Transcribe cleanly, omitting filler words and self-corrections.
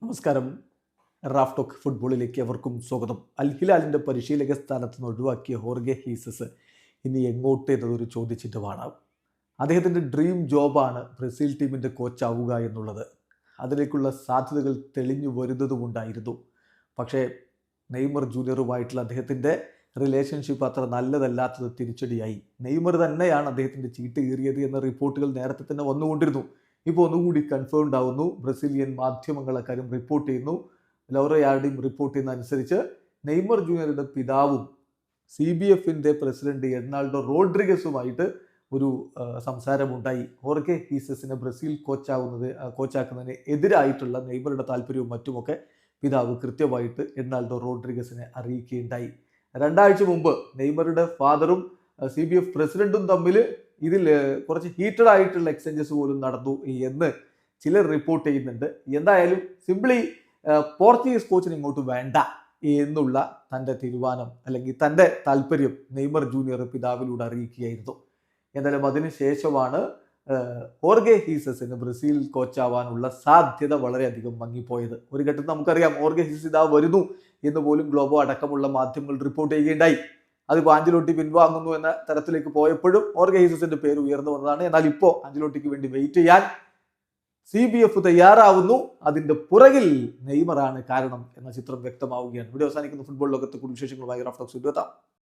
നമസ്കാരം. Raf talk ഫുട്ബോളിലേക്ക് അവർക്കും സ്വാഗതം. അൽ ഹിലാലിൻ്റെ പരിശീലക സ്ഥാനത്ത് നിന്ന് ഒഴിവാക്കിയ ഹോർഗെ ഹീസസ് ഇനി എങ്ങോട്ട് എന്നതൊരു ചോദ്യചിഹ്നമാണ്. അദ്ദേഹത്തിൻ്റെ ഡ്രീം ജോബാണ് ബ്രസീൽ ടീമിൻ്റെ കോച്ചാവുക എന്നുള്ളത്. അതിലേക്കുള്ള സാധ്യതകൾ തെളിഞ്ഞു വരുന്നതുമുണ്ടായിരുന്നു. പക്ഷേ നെയ്മർ ജൂനിയറുമായിട്ടുള്ള അദ്ദേഹത്തിൻ്റെ റിലേഷൻഷിപ്പ് അത്ര നല്ലതല്ലാത്തത് തിരിച്ചടിയായി. നെയ്മർ തന്നെയാണ് അദ്ദേഹത്തിൻ്റെ ചീട്ട് കീറിയത് എന്ന റിപ്പോർട്ടുകൾ നേരത്തെ തന്നെ വന്നുകൊണ്ടിരുന്നു. ഇപ്പോൾ ഒന്നുകൂടി കൺഫേംഡ് ആവുന്നു. ബ്രസീലിയൻ മാധ്യമങ്ങൾ അക്കാര്യം റിപ്പോർട്ട് ചെയ്യുന്നു. ലൗറയാർഡിയും റിപ്പോർട്ട് ചെയ്യുന്ന അനുസരിച്ച് നെയ്മർ ജൂനിയറുടെ പിതാവും CBFൻ്റെ പ്രസിഡന്റ് എർണാൾഡോ റോഡ്രിഗസുമായിട്ട് ഒരു സംസാരമുണ്ടായി. ഹോർഗെ ഹീസസിനെ ബ്രസീൽ കോച്ചാക്കുന്നതിന് എതിരായിട്ടുള്ള നെയ്മറുടെ താല്പര്യവും മറ്റുമൊക്കെ പിതാവ് കൃത്യമായിട്ട് എർണാൾഡോ റോഡ്രിഗസിനെ അറിയിക്കുകയുണ്ടായി. 2 ആഴ്ച മുമ്പ് നെയ്മറുടെ ഫാദറും CBF പ്രസിഡന്റും തമ്മിൽ ഇതിൽ കുറച്ച് ഹീറ്റഡ് ആയിട്ടുള്ള എക്സ്ചേഞ്ചസ് പോലും നടന്നു എന്ന് ചിലർ റിപ്പോർട്ട് ചെയ്യുന്നുണ്ട്. എന്തായാലും സിംപ്ലി പോർച്ചുഗീസ് കോച്ചിന് ഇങ്ങോട്ട് വേണ്ട എന്നുള്ള തൻ്റെ തീരുമാനം അല്ലെങ്കിൽ തൻ്റെ താല്പര്യം നെയ്മർ ജൂനിയർ പിതാവിലൂടെ അറിയിക്കുകയായിരുന്നു. എന്തായാലും അതിനുശേഷമാണ് ഹോർഗെ ഹീസസിന് ബ്രസീൽ കോച്ചാവാനുള്ള സാധ്യത വളരെയധികം മങ്ങിപ്പോയത്. ഒരു ഘട്ടത്തിൽ നമുക്കറിയാം ഹോർഗെ ഹീസസ് ഇതാ വരുന്നു എന്ന് പോലും ഗ്ലോബോ അടക്കമുള്ള മാധ്യമങ്ങൾ റിപ്പോർട്ട് ചെയ്യുകയുണ്ടായി. അതിപ്പോൾ ആഞ്ചലോട്ടി പിൻവാങ്ങുന്നു എന്ന തരത്തിലേക്ക് പോയപ്പോഴും ഹോർഗെ ഹീസസിന്റെ പേര് ഉയർന്നു വന്നതാണ്. എന്നാൽ ഇപ്പോൾ ആഞ്ചലോട്ടിക്ക് വേണ്ടി വെയിറ്റ് ചെയ്യാൻ CBF തയ്യാറാവുന്നു. അതിന്റെ പുറകിൽ നെയ്മറാണ് കാരണം എന്ന ചിത്രം വ്യക്തമാവുകയാണ്. വീഡിയോ അവസാനിക്കുന്ന ഫുട്ബോൾ ലോകത്തെ കൂടുതൽ വിശേഷങ്ങളുമായി റാഫ് ടോക്സ് എത്താം.